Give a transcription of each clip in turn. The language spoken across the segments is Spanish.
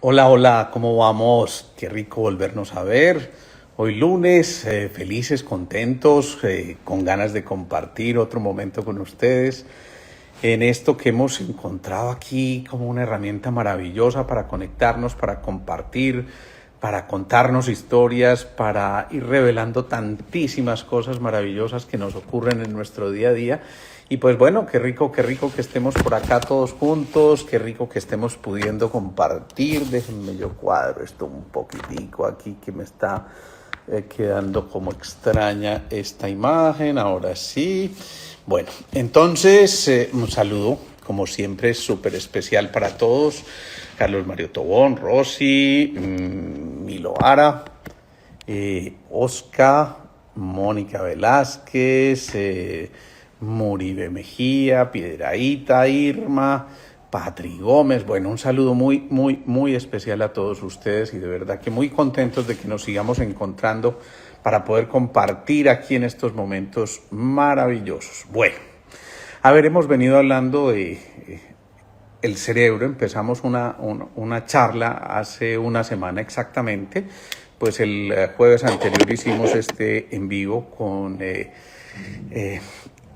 Hola, hola, ¿cómo vamos? Qué rico volvernos a ver. Hoy lunes, felices, contentos, con ganas de compartir otro momento con ustedes en esto que hemos encontrado aquí como una herramienta maravillosa para conectarnos, para compartir, para contarnos historias, para ir revelando tantísimas cosas maravillosas que nos ocurren en nuestro día a día. Y pues bueno, qué rico que estemos por acá todos juntos, qué rico que estemos pudiendo compartir. Déjenme yo cuadro esto un poquitico aquí que me está quedando como extraña esta imagen. Ahora sí. Bueno, entonces un saludo, como siempre, súper especial para todos. Carlos Mario Tobón, Rosy, Milo Ara, Oscar, Mónica Velázquez, Muribe Mejía, Piedraíta, Irma, Patri Gómez. Bueno, un saludo muy especial a todos ustedes y de verdad que muy contentos de que nos sigamos encontrando para poder compartir aquí en estos momentos maravillosos. Bueno, a ver, hemos venido hablando de el cerebro. Empezamos una charla hace una semana exactamente, pues el jueves anterior hicimos este en vivo con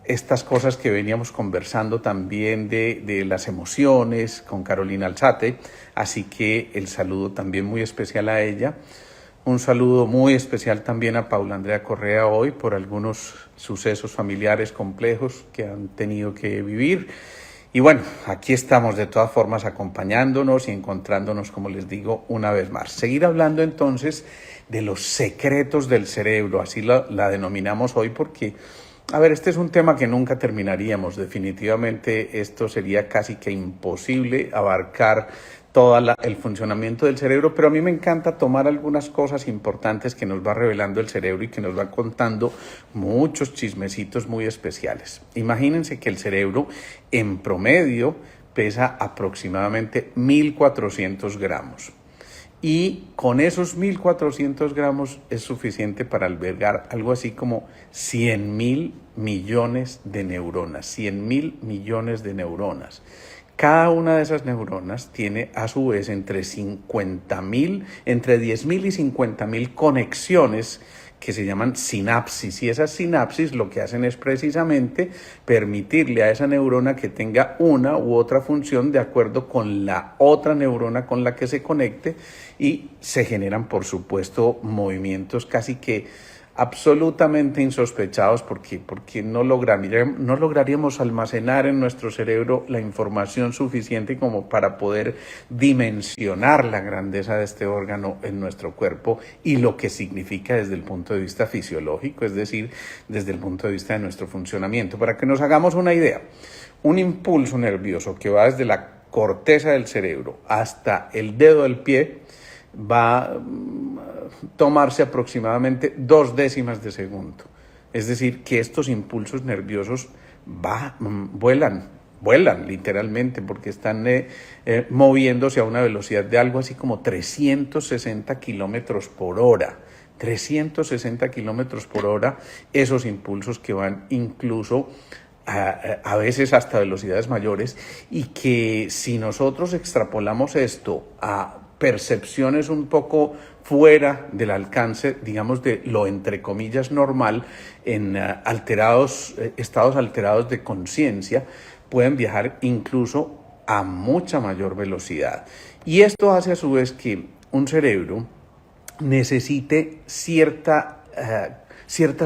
estas cosas que veníamos conversando también de las emociones con Carolina Alzate, así que el saludo también muy especial a ella. Un saludo muy especial también a Paula Andrea Correa hoy por algunos sucesos familiares complejos que han tenido que vivir. Y bueno, aquí estamos de todas formas acompañándonos y encontrándonos, como les digo, una vez más. Seguir hablando entonces de los secretos del cerebro, así la denominamos hoy porque, a ver, este es un tema que nunca terminaríamos. Definitivamente esto sería casi que imposible abarcar todo el funcionamiento del cerebro, pero a mí me encanta tomar algunas cosas importantes que nos va revelando el cerebro y que nos va contando muchos chismecitos muy especiales. Imagínense que el cerebro en promedio pesa aproximadamente 1.400 gramos. Y con esos 1.400 gramos es suficiente para albergar algo así como 100.000 millones de neuronas. 100.000 millones de neuronas. Cada una de esas neuronas tiene a su vez entre 10.000 y 50.000 conexiones que se llaman sinapsis, y esas sinapsis lo que hacen es precisamente permitirle a esa neurona que tenga una u otra función de acuerdo con la otra neurona con la que se conecte, y se generan por supuesto movimientos casi que absolutamente insospechados porque no lograríamos almacenar en nuestro cerebro la información suficiente como para poder dimensionar la grandeza de este órgano en nuestro cuerpo y lo que significa desde el punto de vista fisiológico, es decir, desde el punto de vista de nuestro funcionamiento. Para que nos hagamos una idea, un impulso nervioso que va desde la corteza del cerebro hasta el dedo del pie va a tomarse aproximadamente 0.2 de segundo. Es decir, que estos impulsos nerviosos vuelan literalmente, porque están moviéndose a una velocidad de algo así como 360 kilómetros por hora. 360 kilómetros por hora, esos impulsos que van incluso a veces hasta velocidades mayores, y que si nosotros extrapolamos esto a percepciones un poco fuera del alcance, digamos, de lo entre comillas normal, en estados alterados de conciencia, pueden viajar incluso a mucha mayor velocidad. Y esto hace a su vez que un cerebro necesite ciertas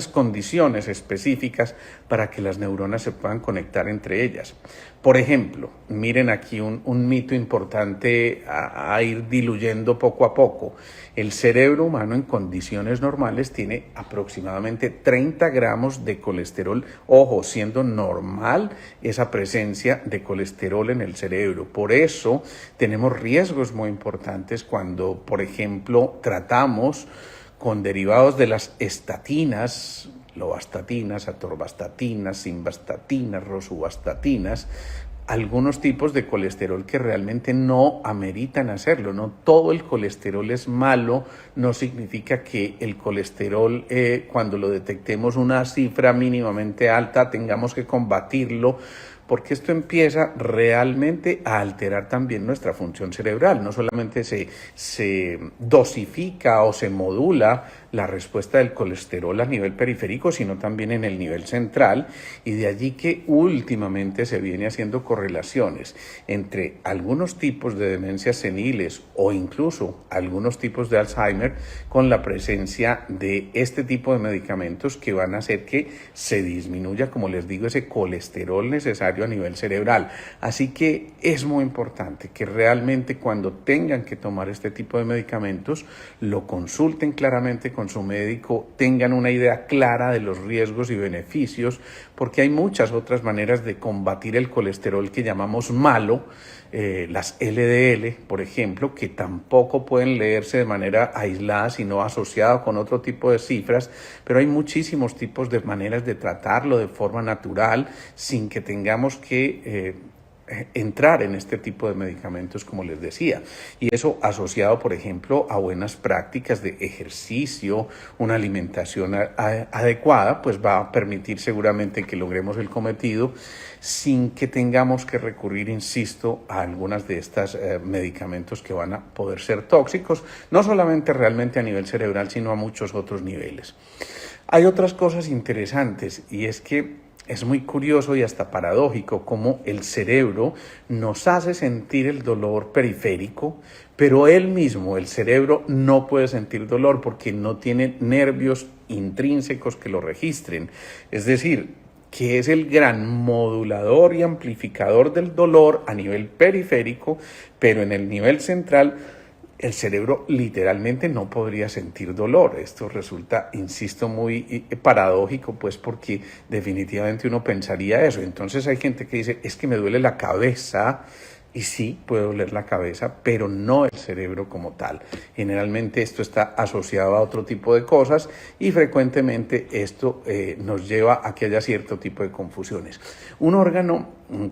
condiciones específicas para que las neuronas se puedan conectar entre ellas. Por ejemplo, miren aquí un mito importante a ir diluyendo poco a poco. El cerebro humano en condiciones normales tiene aproximadamente 30 gramos de colesterol, ojo, siendo normal esa presencia de colesterol en el cerebro. Por eso tenemos riesgos muy importantes cuando, por ejemplo, tratamos con derivados de las estatinas, lovatstatinas, atorvastatinas, simvastatinas, rosuvastatinas, algunos tipos de colesterol que realmente no ameritan hacerlo. No todo el colesterol es malo, no significa que el colesterol, cuando lo detectemos una cifra mínimamente alta, tengamos que combatirlo porque esto empieza realmente a alterar también nuestra función cerebral. No solamente se dosifica o se modula la respuesta del colesterol a nivel periférico, sino también en el nivel central, y de allí que últimamente se viene haciendo correlaciones entre algunos tipos de demencias seniles o incluso algunos tipos de Alzheimer con la presencia de este tipo de medicamentos que van a hacer que se disminuya, como les digo, ese colesterol necesario a nivel cerebral. Así que es muy importante que realmente cuando tengan que tomar este tipo de medicamentos lo consulten claramente con su médico, tengan una idea clara de los riesgos y beneficios, porque hay muchas otras maneras de combatir el colesterol que llamamos malo, las LDL, por ejemplo, que tampoco pueden leerse de manera aislada, sino asociado con otro tipo de cifras, pero hay muchísimos tipos de maneras de tratarlo de forma natural sin que tengamos que entrar en este tipo de medicamentos, como les decía, y eso asociado, por ejemplo, a buenas prácticas de ejercicio, una alimentación adecuada, pues va a permitir seguramente que logremos el cometido sin que tengamos que recurrir, insisto, a algunas de estos medicamentos que van a poder ser tóxicos, no solamente realmente a nivel cerebral, sino a muchos otros niveles. Hay otras cosas interesantes, y es que es muy curioso y hasta paradójico cómo el cerebro nos hace sentir el dolor periférico, pero él mismo, el cerebro, no puede sentir dolor porque no tiene nervios intrínsecos que lo registren. Es decir, que es el gran modulador y amplificador del dolor a nivel periférico, pero en el nivel central el cerebro literalmente no podría sentir dolor. Esto resulta, insisto, muy paradójico, pues porque definitivamente uno pensaría eso. Entonces hay gente que dice, es que me duele la cabeza, y sí, puede doler la cabeza, pero no el cerebro como tal. Generalmente esto está asociado a otro tipo de cosas y frecuentemente esto nos lleva a que haya cierto tipo de confusiones. Un órgano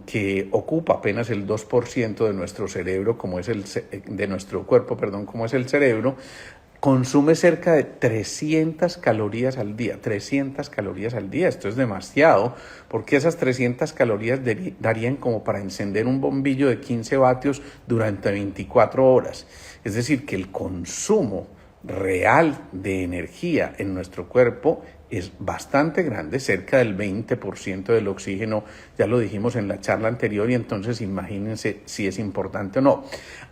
que ocupa apenas el 2% de nuestro cerebro, de nuestro cuerpo, como es el cerebro, consume cerca de 300 calorías al día. 300 calorías al día, esto es demasiado, porque esas 300 calorías darían como para encender un bombillo de 15 vatios durante 24 horas. Es decir, que el consumo real de energía en nuestro cuerpo es bastante grande, cerca del 20% del oxígeno, ya lo dijimos en la charla anterior, y entonces imagínense si es importante o no.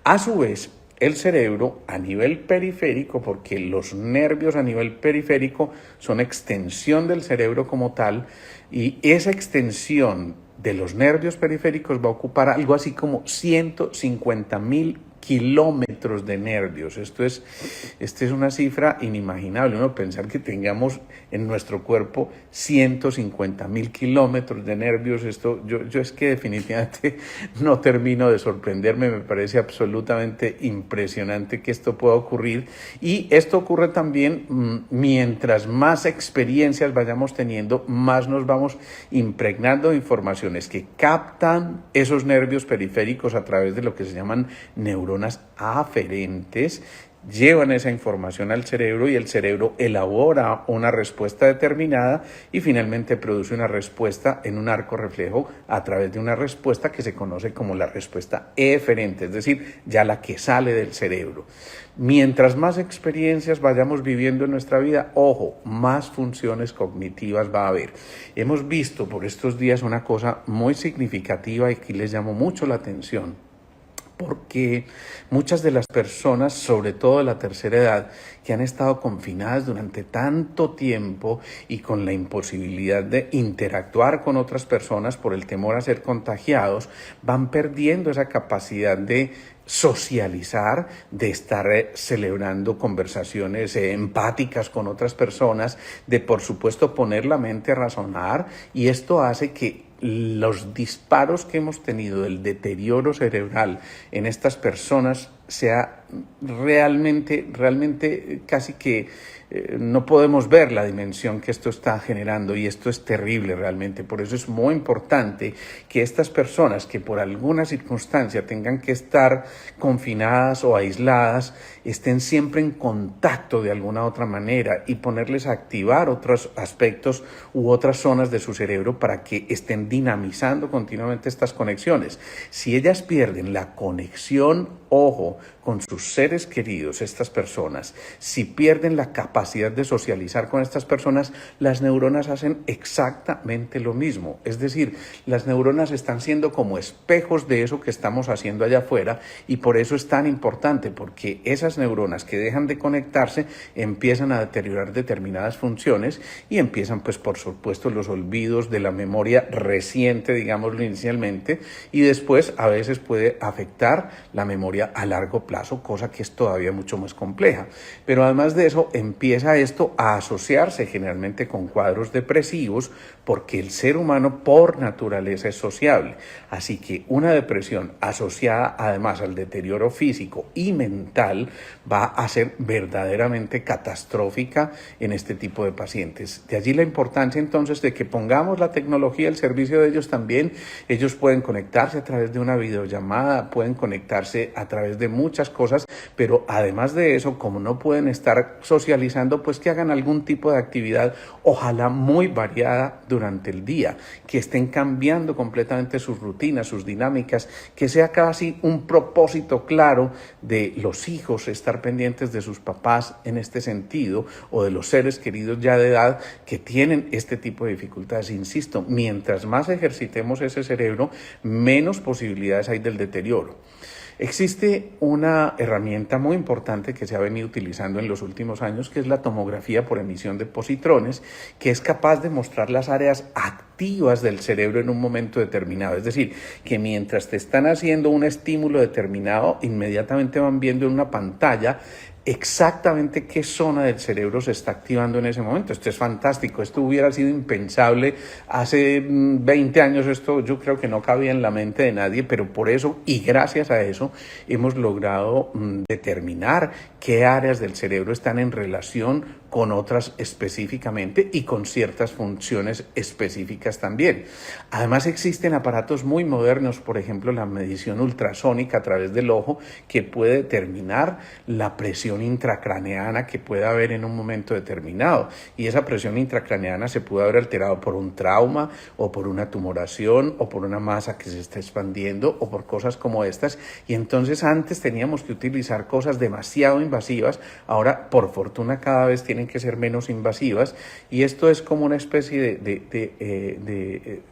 A su vez, el cerebro a nivel periférico, porque los nervios a nivel periférico son extensión del cerebro como tal, y esa extensión de los nervios periféricos va a ocupar algo así como 150.000 kilómetros de nervios. Esta es una cifra inimaginable. Uno pensar que tengamos en nuestro cuerpo 150.000 kilómetros de nervios. Yo es que definitivamente no termino de sorprenderme. Me parece absolutamente impresionante que esto pueda ocurrir. Y esto ocurre también mientras más experiencias vayamos teniendo, más nos vamos impregnando de informaciones que captan esos nervios periféricos a través de lo que se llaman neuronas aferentes, llevan esa información al cerebro y el cerebro elabora una respuesta determinada y finalmente produce una respuesta en un arco reflejo a través de una respuesta que se conoce como la respuesta eferente, es decir, ya la que sale del cerebro. Mientras más experiencias vayamos viviendo en nuestra vida, ojo, más funciones cognitivas va a haber. Hemos visto por estos días una cosa muy significativa y que les llamó mucho la atención, porque muchas de las personas, sobre todo de la tercera edad, que han estado confinadas durante tanto tiempo y con la imposibilidad de interactuar con otras personas por el temor a ser contagiados, van perdiendo esa capacidad de socializar, de estar celebrando conversaciones empáticas con otras personas, de por supuesto poner la mente a razonar, y esto hace que los disparos que hemos tenido del deterioro cerebral en estas personas sea realmente casi que no podemos ver la dimensión que esto está generando, y esto es terrible realmente. Por eso es muy importante que estas personas que por alguna circunstancia tengan que estar confinadas o aisladas estén siempre en contacto de alguna otra manera y ponerles a activar otros aspectos u otras zonas de su cerebro para que estén dinamizando continuamente estas conexiones. Si ellas pierden la conexión, ojo, con sus seres queridos, estas personas, si pierden la capacidad de socializar con estas personas, las neuronas hacen exactamente lo mismo. Es decir, las neuronas están siendo como espejos de eso que estamos haciendo allá afuera, y por eso es tan importante, porque esas neuronas que dejan de conectarse empiezan a deteriorar determinadas funciones y empiezan, pues por supuesto, los olvidos de la memoria reciente, digámoslo inicialmente, y después a veces puede afectar la memoria a largo plazo, cosa que es todavía mucho más compleja. Pero además de eso, empieza esto a asociarse generalmente con cuadros depresivos, porque el ser humano por naturaleza es sociable. Así que una depresión asociada además al deterioro físico y mental va a ser verdaderamente catastrófica en este tipo de pacientes. De allí la importancia entonces de que pongamos la tecnología al servicio de ellos también. Ellos pueden conectarse a través de una videollamada, pueden conectarse a través de muchas cosas, pero además de eso, como no pueden estar socializando, pues que hagan algún tipo de actividad, ojalá muy variada durante el día, que estén cambiando completamente sus rutinas, sus dinámicas, que sea casi un propósito claro de los hijos estar pendientes de sus papás en este sentido, o de los seres queridos ya de edad que tienen este tipo de dificultades. Insisto, mientras más ejercitemos ese cerebro, menos posibilidades hay del deterioro. Existe una herramienta muy importante que se ha venido utilizando en los últimos años, que es la tomografía por emisión de positrones, que es capaz de mostrar las áreas activas del cerebro en un momento determinado. Es decir, que mientras te están haciendo un estímulo determinado, inmediatamente van viendo en una pantalla exactamente qué zona del cerebro se está activando en ese momento. Esto es fantástico. Esto hubiera sido impensable hace 20 años. Esto yo creo que no cabía en la mente de nadie, pero por eso y gracias a eso hemos logrado determinar qué áreas del cerebro están en relación con otras específicamente y con ciertas funciones específicas también. Además existen aparatos muy modernos, por ejemplo la medición ultrasónica a través del ojo, que puede determinar la presión intracraneana que pueda haber en un momento determinado, y esa presión intracraneana se puede haber alterado por un trauma o por una tumoración o por una masa que se está expandiendo o por cosas como estas. Y entonces antes teníamos que utilizar cosas demasiado invasivas, ahora por fortuna cada vez tienen que ser menos invasivas, y esto es como una especie de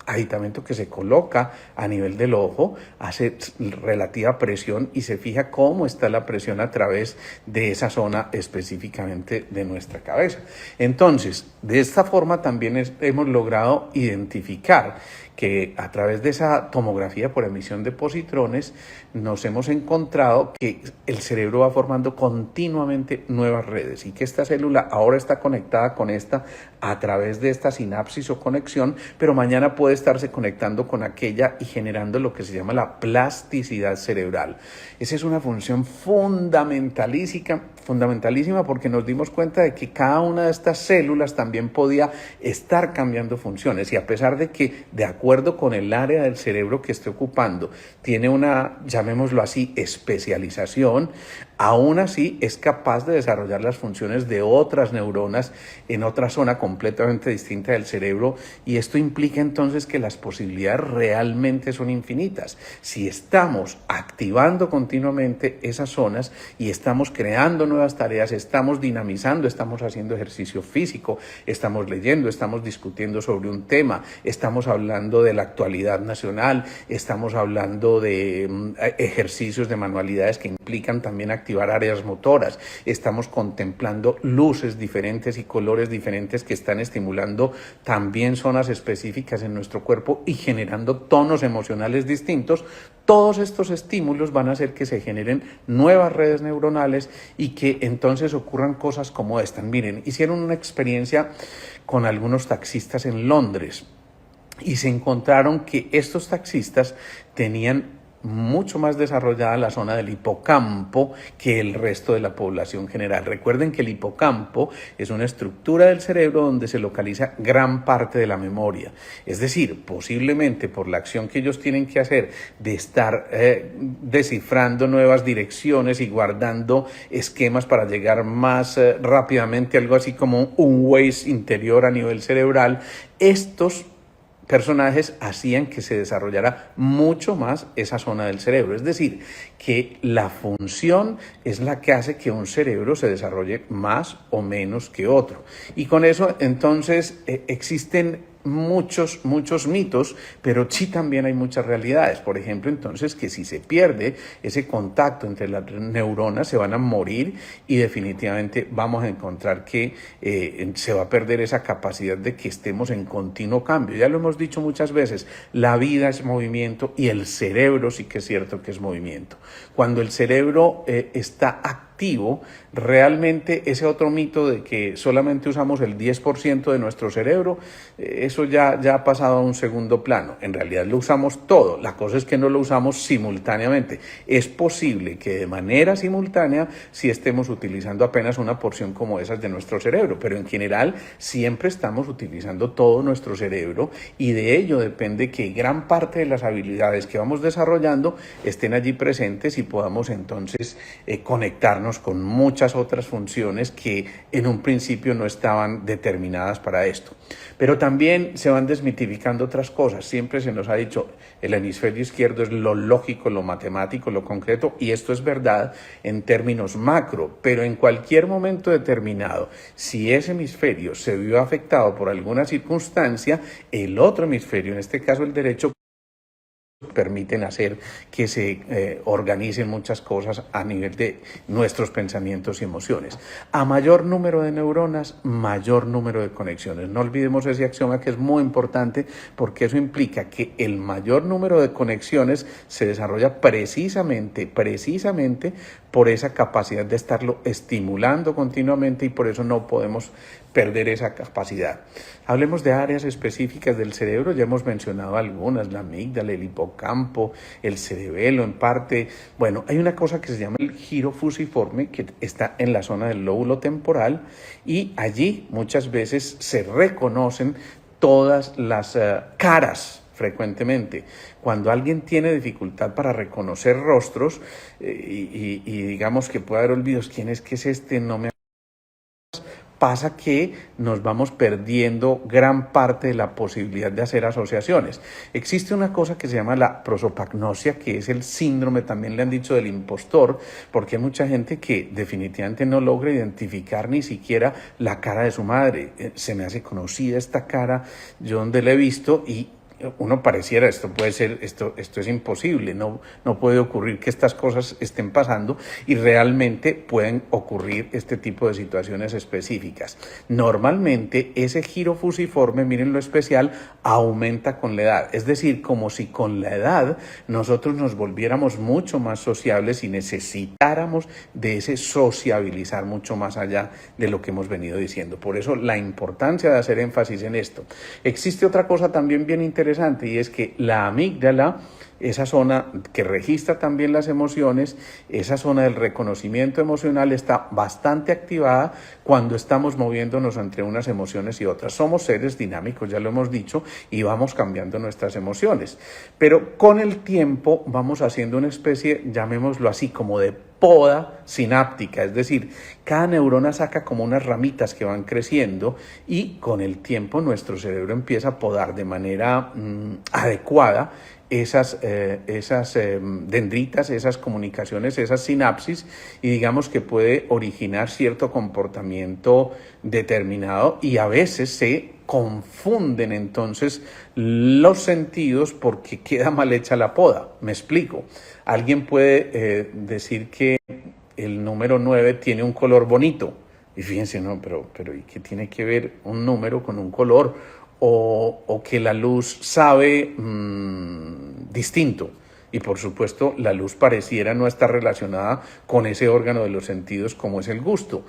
aditamento que se coloca a nivel del ojo, hace relativa presión y se fija cómo está la presión a través de esa zona específicamente de nuestra cabeza. Entonces, de esta forma también hemos logrado identificar que a través de esa tomografía por emisión de positrones nos hemos encontrado que el cerebro va formando continuamente nuevas redes, y que esta célula ahora está conectada con esta a través de esta sinapsis o conexión, pero mañana puede estarse conectando con aquella y generando lo que se llama la plasticidad cerebral. Esa es una función fundamentalísima, porque nos dimos cuenta de que cada una de estas células también podía estar cambiando funciones, y a pesar de que, de acuerdo con el área del cerebro que esté ocupando, tiene una, llamémoslo así, especialización, aún así es capaz de desarrollar las funciones de otras neuronas en otra zona completamente distinta del cerebro, y esto implica entonces que las posibilidades realmente son infinitas. Si estamos activando continuamente esas zonas y estamos creando nuevas tareas, estamos dinamizando, estamos haciendo ejercicio físico, estamos leyendo, estamos discutiendo sobre un tema, estamos hablando de la actualidad nacional, estamos hablando de ejercicios de manualidades que implican también activar áreas motoras, estamos contemplando luces diferentes y colores diferentes que están estimulando también zonas específicas en nuestro cuerpo y generando tonos emocionales distintos. Todos estos estímulos van a hacer que se generen nuevas redes neuronales y que entonces ocurran cosas como esta. Miren, hicieron una experiencia con algunos taxistas en Londres y se encontraron que estos taxistas tenían mucho más desarrollada la zona del hipocampo que el resto de la población general. Recuerden que el hipocampo es una estructura del cerebro donde se localiza gran parte de la memoria. Es decir, posiblemente por la acción que ellos tienen que hacer de estar descifrando nuevas direcciones y guardando esquemas para llegar más rápidamente, algo así como un Waze interior a nivel cerebral, estos personajes hacían que se desarrollara mucho más esa zona del cerebro. Es decir, que la función es la que hace que un cerebro se desarrolle más o menos que otro. Y con eso, entonces, existen muchos mitos, pero sí también hay muchas realidades. Por ejemplo, entonces, que si se pierde ese contacto entre las neuronas, se van a morir y definitivamente vamos a encontrar que se va a perder esa capacidad de que estemos en continuo cambio. Ya lo hemos dicho muchas veces, la vida es movimiento y el cerebro sí que es cierto que es movimiento. Cuando el cerebro está activo, realmente ese otro mito de que solamente usamos el 10% de nuestro cerebro, eso ya ha pasado a un segundo plano. En realidad lo usamos todo, la cosa es que no lo usamos simultáneamente. Es posible que de manera simultánea sí estemos utilizando apenas una porción como esas de nuestro cerebro, pero en general siempre estamos utilizando todo nuestro cerebro y de ello depende que gran parte de las habilidades que vamos desarrollando estén allí presentes y podamos entonces conectarnos con muchas otras funciones que en un principio no estaban determinadas para esto. Pero también se van desmitificando otras cosas. Siempre se nos ha dicho el hemisferio izquierdo es lo lógico, lo matemático, lo concreto, y esto es verdad en términos macro, pero en cualquier momento determinado, si ese hemisferio se vio afectado por alguna circunstancia, el otro hemisferio, en este caso el derecho, permiten hacer que se organicen muchas cosas a nivel de nuestros pensamientos y emociones. A mayor número de neuronas, mayor número de conexiones. No olvidemos ese axioma que es muy importante porque eso implica que el mayor número de conexiones se desarrolla precisamente por esa capacidad de estarlo estimulando continuamente y por eso no podemos perder esa capacidad. Hablemos de áreas específicas del cerebro, ya hemos mencionado algunas, la amígdala, el hipocampo, el cerebelo en parte. Bueno, hay una cosa que se llama el giro fusiforme que está en la zona del lóbulo temporal y allí muchas veces se reconocen todas las caras. Frecuentemente, cuando alguien tiene dificultad para reconocer rostros y digamos que puede haber olvidos, ¿quién es que es este? No me pasa que nos vamos perdiendo gran parte de la posibilidad de hacer asociaciones. Existe una cosa que se llama la prosopagnosia, que es el síndrome, también le han dicho, del impostor, porque hay mucha gente que definitivamente no logra identificar ni siquiera la cara de su madre. Se me hace conocida esta cara, yo donde la he visto y uno pareciera, esto es imposible, no puede ocurrir que estas cosas estén pasando y realmente pueden ocurrir este tipo de situaciones específicas. Normalmente ese giro fusiforme, miren lo especial, aumenta con la edad, es decir, como si con la edad nosotros nos volviéramos mucho más sociables y necesitáramos de ese sociabilizar mucho más allá de lo que hemos venido diciendo. Por eso la importancia de hacer énfasis en esto. Existe otra cosa también bien interesante y es que la amígdala, esa zona que registra también las emociones, esa zona del reconocimiento emocional está bastante activada cuando estamos moviéndonos entre unas emociones y otras. Somos seres dinámicos, ya lo hemos dicho, y vamos cambiando nuestras emociones. Pero con el tiempo vamos haciendo una especie, llamémoslo así, como de poda sináptica, es decir, cada neurona saca como unas ramitas que van creciendo y con el tiempo nuestro cerebro empieza a podar de manera adecuada esas dendritas, esas comunicaciones, esas sinapsis y digamos que puede originar cierto comportamiento determinado y a veces se confunden entonces los sentidos porque queda mal hecha la poda. Me explico. Alguien puede decir que el número 9 tiene un color bonito y fíjense, no, pero ¿y qué tiene que ver un número con un color? O que la luz sabe distinto y por supuesto la luz pareciera no estar relacionada con ese órgano de los sentidos como es el gusto.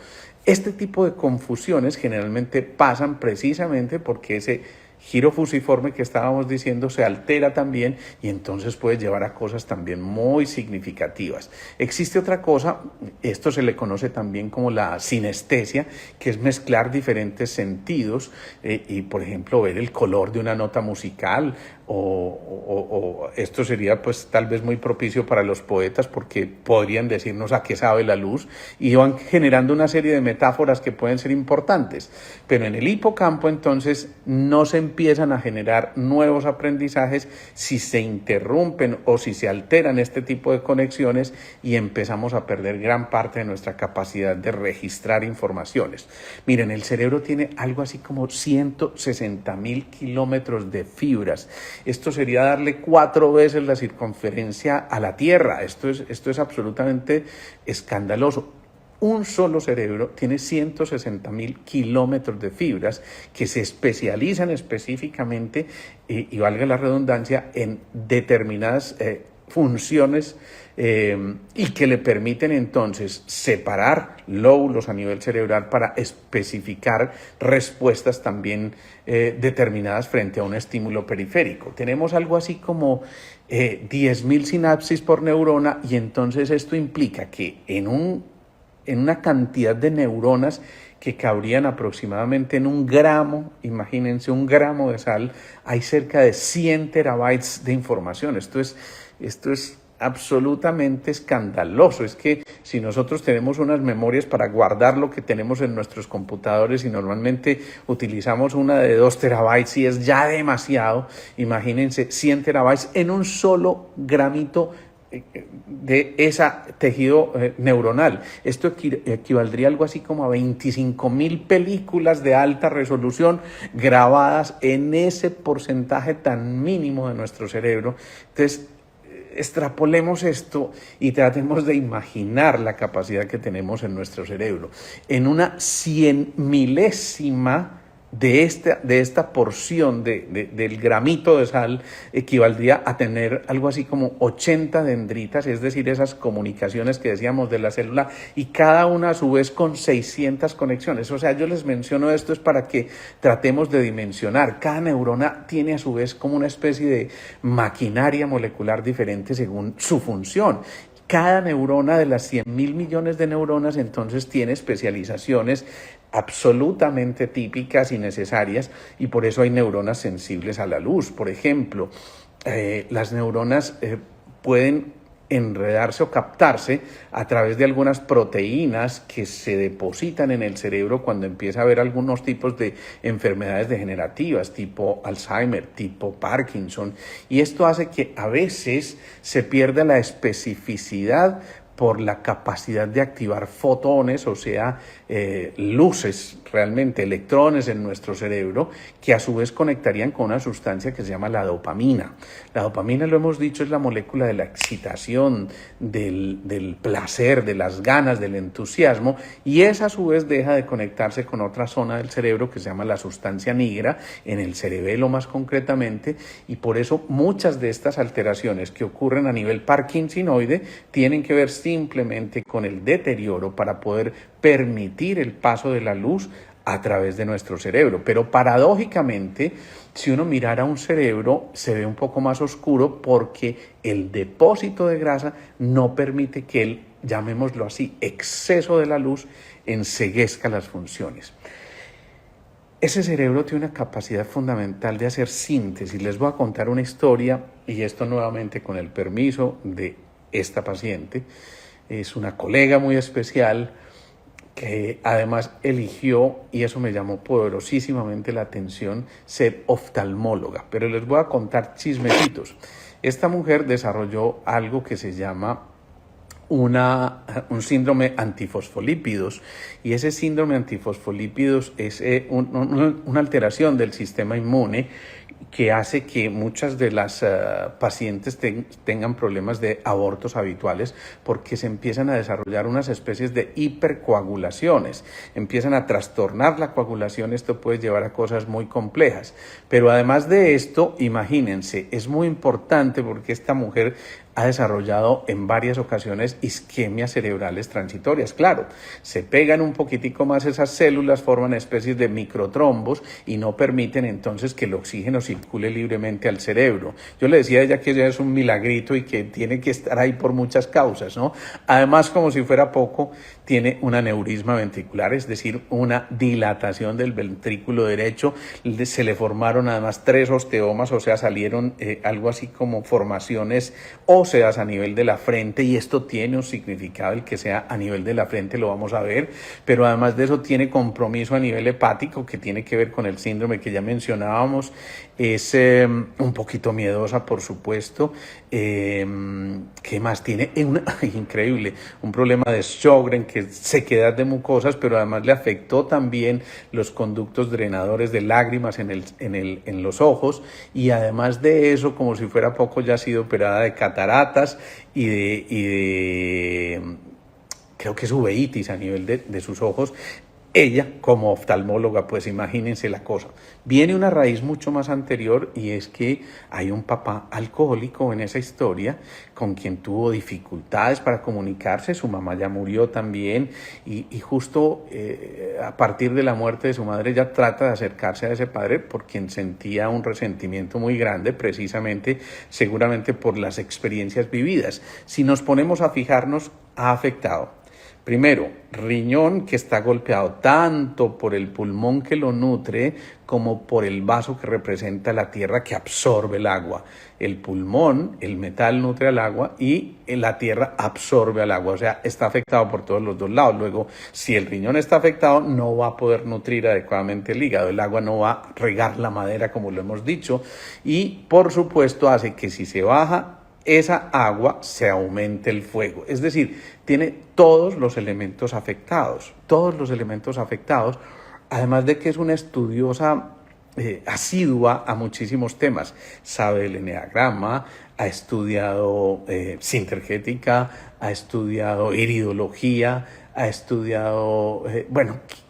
Este tipo de confusiones generalmente pasan precisamente porque ese giro fusiforme que estábamos diciendo se altera también y entonces puede llevar a cosas también muy significativas. Existe otra cosa, esto se le conoce también como la sinestesia, que es mezclar diferentes sentidos y, por ejemplo, ver el color de una nota musical o esto sería pues tal vez muy propicio para los poetas porque podrían decirnos a qué sabe la luz y van generando una serie de metáforas que pueden ser importantes, pero en el hipocampo entonces no se empiezan a generar nuevos aprendizajes si se interrumpen o si se alteran este tipo de conexiones y empezamos a perder gran parte de nuestra capacidad de registrar informaciones. Miren, el cerebro tiene algo así como 160.000 kilómetros de fibras. Esto sería darle 4 veces la circunferencia a la Tierra. Esto es absolutamente escandaloso. Un solo cerebro tiene 160.000 kilómetros de fibras que se especializan específicamente, y valga la redundancia, en determinadas funciones y que le permiten entonces separar lóbulos a nivel cerebral para especificar respuestas también determinadas frente a un estímulo periférico. Tenemos algo así como 10.000 sinapsis por neurona y entonces esto implica que en una cantidad de neuronas que cabrían aproximadamente en 1 gramo, imagínense 1 gramo de sal, hay cerca de 100 terabytes de información. Esto es absolutamente escandaloso. Es que si nosotros tenemos unas memorias para guardar lo que tenemos en nuestros computadores y normalmente utilizamos una de 2 terabytes y es ya demasiado, imagínense 100 terabytes en un solo gramito de ese tejido neuronal. Esto equivaldría a algo así como a 25.000 películas de alta resolución grabadas en ese porcentaje tan mínimo de nuestro cerebro. Entonces, extrapolemos esto y tratemos de imaginar la capacidad que tenemos en nuestro cerebro. En una 100 milésima de esta porción del gramito de sal equivaldría a tener algo así como 80 dendritas, es decir, esas comunicaciones que decíamos de la célula, y cada una a su vez con 600 conexiones. O sea, yo les menciono esto es para que tratemos de dimensionar. Cada neurona tiene a su vez como una especie de maquinaria molecular diferente según su función. Cada neurona de las 100.000 millones de neuronas entonces tiene especializaciones absolutamente típicas y necesarias, y por eso hay neuronas sensibles a la luz. Por ejemplo, las neuronas pueden enredarse o captarse a través de algunas proteínas que se depositan en el cerebro cuando empieza a haber algunos tipos de enfermedades degenerativas, tipo Alzheimer, tipo Parkinson, y esto hace que a veces se pierda la especificidad por la capacidad de activar fotones, o sea, luces, realmente electrones en nuestro cerebro, que a su vez conectarían con una sustancia que se llama la dopamina. La dopamina, lo hemos dicho, es la molécula de la excitación, del placer, de las ganas, del entusiasmo, y esa a su vez deja de conectarse con otra zona del cerebro que se llama la sustancia nigra, en el cerebelo más concretamente, y por eso muchas de estas alteraciones que ocurren a nivel parkinsonoide tienen que ver simplemente con el deterioro para poder permitir el paso de la luz a través de nuestro cerebro. Pero paradójicamente, si uno mirara un cerebro, se ve un poco más oscuro porque el depósito de grasa no permite que el, llamémoslo así, exceso de la luz enceguezca las funciones. Ese cerebro tiene una capacidad fundamental de hacer síntesis. Les voy a contar una historia, y esto nuevamente con el permiso de esta paciente. Es una colega muy especial que además eligió, y eso me llamó poderosísimamente la atención, ser oftalmóloga. Pero les voy a contar chismecitos. Esta mujer desarrolló algo que se llama un síndrome antifosfolípidos, y ese síndrome antifosfolípidos es una alteración del sistema inmune que hace que muchas de las pacientes tengan problemas de abortos habituales, porque se empiezan a desarrollar unas especies de hipercoagulaciones, empiezan a trastornar la coagulación. Esto puede llevar a cosas muy complejas, pero además de esto, imagínense, es muy importante porque esta mujer ha desarrollado en varias ocasiones isquemias cerebrales transitorias. Claro, se pegan un poquitico más esas células, forman especies de microtrombos y no permiten entonces que el oxígeno circule libremente al cerebro. Yo le decía a ella que ella es un milagrito y que tiene que estar ahí por muchas causas, ¿no? Además, como si fuera poco, tiene un aneurisma ventricular, es decir, una dilatación del ventrículo derecho. Se le formaron además 3 osteomas, o sea, salieron algo así como formaciones óseas a nivel de la frente, y esto tiene un significado, el que sea a nivel de la frente lo vamos a ver, pero además de eso tiene compromiso a nivel hepático que tiene que ver con el síndrome que ya mencionábamos. Es un poquito miedosa, por supuesto. ¿Qué más tiene? Increíble, un problema de Sjögren, que sequedad de mucosas, pero además le afectó también los conductos drenadores de lágrimas en los ojos, y además de eso, como si fuera poco, ya ha sido operada de cataratas y de creo que es uveitis a nivel de sus ojos. Ella, como oftalmóloga, pues imagínense la cosa. Viene una raíz mucho más anterior, y es que hay un papá alcohólico en esa historia con quien tuvo dificultades para comunicarse. Su mamá ya murió también, y justo a partir de la muerte de su madre ella trata de acercarse a ese padre por quien sentía un resentimiento muy grande, precisamente seguramente por las experiencias vividas. Si nos ponemos a fijarnos, ha afectado primero, riñón, que está golpeado tanto por el pulmón que lo nutre como por el vaso que representa la tierra que absorbe el agua. El pulmón, el metal, nutre al agua, y la tierra absorbe al agua. O sea, está afectado por todos los dos lados. Luego, si el riñón está afectado, no va a poder nutrir adecuadamente el hígado. El agua no va a regar la madera, como lo hemos dicho. Y, por supuesto, hace que si se baja esa agua, se aumente el fuego. Es decir, tiene todos los elementos afectados, además de que es una estudiosa asidua a muchísimos temas. Sabe el eneagrama, ha estudiado sintergética, ha estudiado iridología, ha estudiado,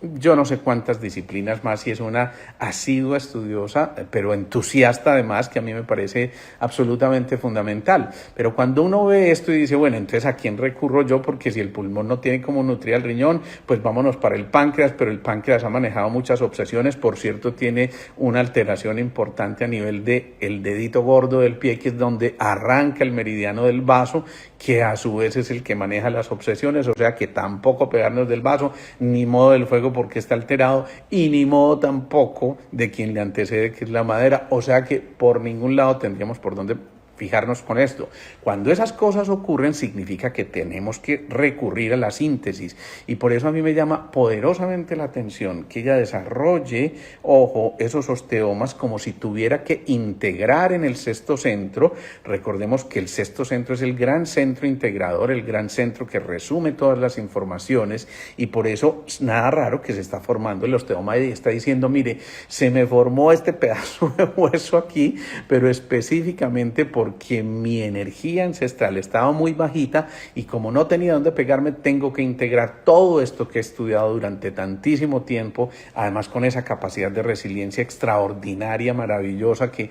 yo no sé cuántas disciplinas más, y es una asidua estudiosa, pero entusiasta además, que a mí me parece absolutamente fundamental. Pero cuando uno ve esto y dice, bueno, entonces ¿a quién recurro yo? Porque si el pulmón no tiene cómo nutrir al riñón, pues vámonos para el páncreas, pero el páncreas ha manejado muchas obsesiones. Por cierto, tiene una alteración importante a nivel del dedito gordo del pie, que es donde arranca el meridiano del vaso, que a su vez es el que maneja las obsesiones. O sea que tampoco pegarnos del vaso, ni modo del fuego porque está alterado, y ni modo tampoco de quien le antecede, que es la madera. O sea que por ningún lado tendríamos por dónde fijarnos con esto. Cuando esas cosas ocurren, significa que tenemos que recurrir a la síntesis, y por eso a mí me llama poderosamente la atención que ella desarrolle, ojo, esos osteomas como si tuviera que integrar en el sexto centro. Recordemos que el sexto centro es el gran centro integrador, el gran centro que resume todas las informaciones, y por eso nada raro que se está formando el osteoma, y está diciendo, mire, se me formó este pedazo de hueso aquí, pero específicamente porque mi energía ancestral estaba muy bajita, y como no tenía dónde pegarme, tengo que integrar todo esto que he estudiado durante tantísimo tiempo, además con esa capacidad de resiliencia extraordinaria, maravillosa que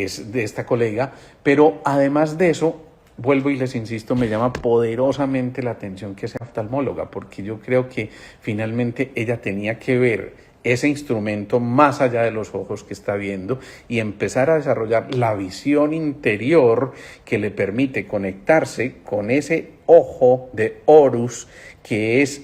es de esta colega. Pero además de eso, vuelvo y les insisto, me llama poderosamente la atención que sea oftalmóloga, porque yo creo que finalmente ella tenía que ver ese instrumento más allá de los ojos que está viendo, y empezar a desarrollar la visión interior que le permite conectarse con ese ojo de Horus, que es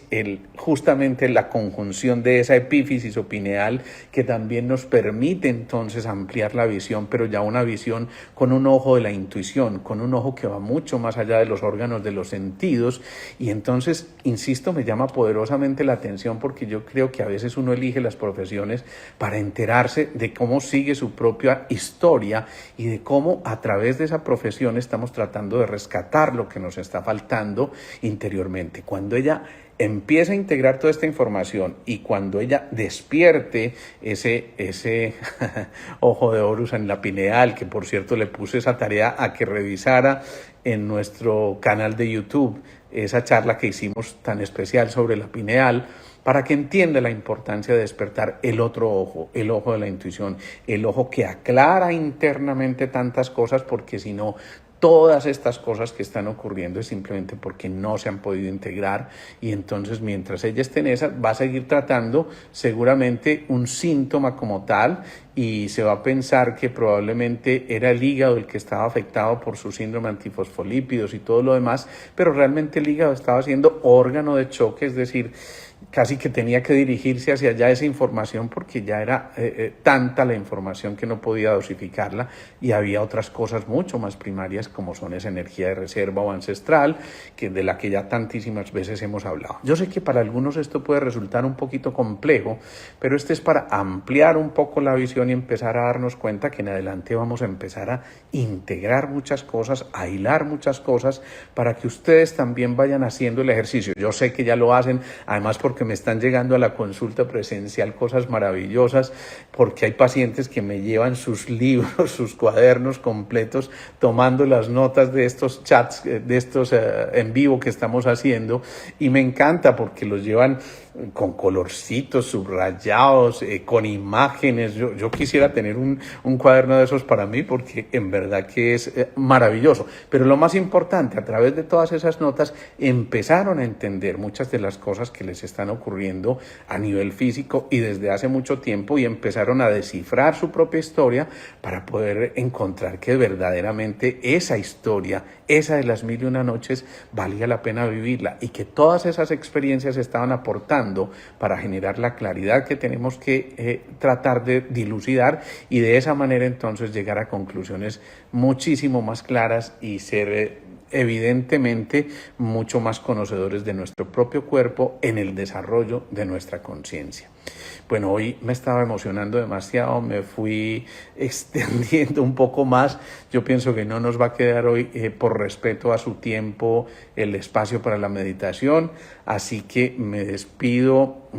justamente la conjunción de esa epífisis o pineal, que también nos permite entonces ampliar la visión, pero ya una visión con un ojo de la intuición, con un ojo que va mucho más allá de los órganos de los sentidos. Y entonces, insisto, me llama poderosamente la atención, porque yo creo que a veces uno elige las profesiones para enterarse de cómo sigue su propia historia, y de cómo a través de esa profesión estamos tratando de rescatar lo que nos está faltando interiormente. Cuando ella empieza a integrar toda esta información, y cuando ella despierte ese ojo de Horus en la pineal, que por cierto le puse esa tarea a que revisara en nuestro canal de YouTube, esa charla que hicimos tan especial sobre la pineal, para que entienda la importancia de despertar el otro ojo, el ojo de la intuición, el ojo que aclara internamente tantas cosas, porque si no, Todas estas cosas que están ocurriendo es simplemente porque no se han podido integrar, y entonces mientras ella esté en esa va a seguir tratando seguramente un síntoma como tal, y se va a pensar que probablemente era el hígado el que estaba afectado por su síndrome antifosfolípidos y todo lo demás, pero realmente el hígado estaba siendo órgano de choque, es decir, casi que tenía que dirigirse hacia allá esa información porque ya era tanta la información que no podía dosificarla, y había otras cosas mucho más primarias como son esa energía de reserva o ancestral, de la que ya tantísimas veces hemos hablado. Yo sé que para algunos esto puede resultar un poquito complejo, pero este es para ampliar un poco la visión y empezar a darnos cuenta que en adelante vamos a empezar a integrar muchas cosas, a hilar muchas cosas, para que ustedes también vayan haciendo el ejercicio. Yo sé que ya lo hacen, además porque me están llegando a la consulta presencial cosas maravillosas, porque hay pacientes que me llevan sus libros, sus cuadernos completos, tomando las notas de estos chats, de estos en vivo que estamos haciendo, y me encanta porque los llevan con colorcitos, subrayados, con imágenes. Yo quisiera tener un cuaderno de esos para mí, porque en verdad que es maravilloso. Pero lo más importante, a través de todas esas notas empezaron a entender muchas de las cosas que les están ocurriendo a nivel físico y desde hace mucho tiempo, y empezaron a descifrar su propia historia para poder encontrar que verdaderamente esa historia, esa de las 1001 noches, valía la pena vivirla, y que todas esas experiencias estaban aportando para generar la claridad que tenemos que tratar de dilucidar, y de esa manera entonces llegar a conclusiones muchísimo más claras y ser evidentemente mucho más conocedores de nuestro propio cuerpo en el desarrollo de nuestra conciencia. Bueno, hoy me estaba emocionando demasiado, me fui extendiendo un poco más. Yo pienso que no nos va a quedar hoy, por respeto a su tiempo, el espacio para la meditación, así que me despido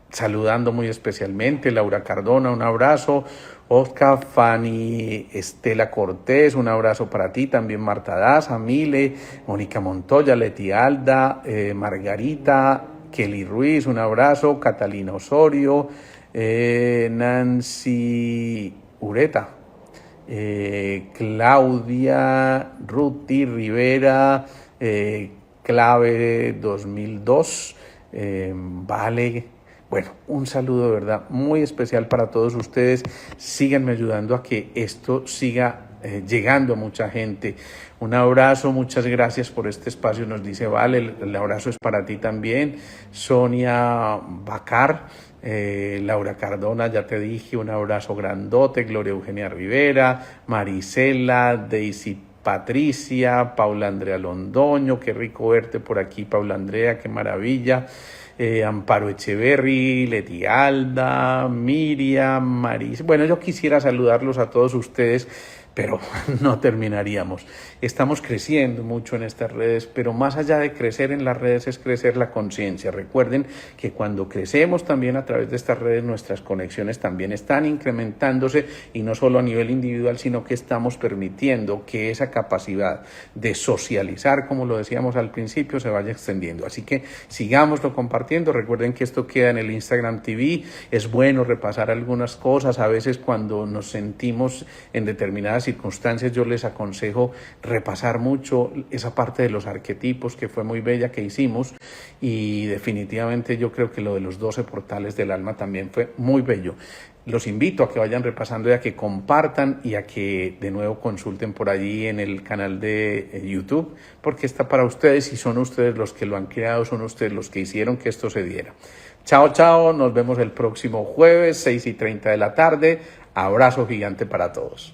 saludando muy especialmente Laura Cardona, un abrazo. Oscar, Fanny, Estela Cortés, un abrazo para ti, también Marta Daza, Mile, Mónica Montoya, Leti Alda, Margarita, Kelly Ruiz, un abrazo, Catalina Osorio, Nancy Ureta, Claudia, Ruti Rivera, Clave 2002, Vale. Bueno, un saludo de verdad muy especial para todos ustedes. Síganme ayudando a que esto siga llegando a mucha gente. Un abrazo, muchas gracias por este espacio, nos dice Vale, el abrazo es para ti también. Sonia Bacar, Laura Cardona, ya te dije, un abrazo grandote. Gloria Eugenia Rivera, Marisela, Daisy Patricia, Paula Andrea Londoño, qué rico verte por aquí, Paula Andrea, qué maravilla. Amparo Echeverry, Leti Alda, Miriam, Maris. Bueno, yo quisiera saludarlos a todos ustedes, pero no terminaríamos. Estamos creciendo mucho en estas redes, pero más allá de crecer en las redes es crecer la conciencia. Recuerden que cuando crecemos también a través de estas redes, nuestras conexiones también están incrementándose, y no solo a nivel individual, sino que estamos permitiendo que esa capacidad de socializar, como lo decíamos al principio, se vaya extendiendo. Así que sigámoslo compartiendo. Recuerden que esto queda en el Instagram TV. Es bueno repasar algunas cosas. A veces cuando nos sentimos en determinadas circunstancias, yo les aconsejo repasar mucho esa parte de los arquetipos, que fue muy bella que hicimos, y definitivamente yo creo que lo de los 12 portales del alma también fue muy bello. Los invito a que vayan repasando y a que compartan, y a que de nuevo consulten por allí en el canal de YouTube, porque está para ustedes, y son ustedes los que lo han creado, son ustedes los que hicieron que esto se diera. Chao, chao, nos vemos el próximo jueves, 6:30 de la tarde. Abrazo gigante para todos.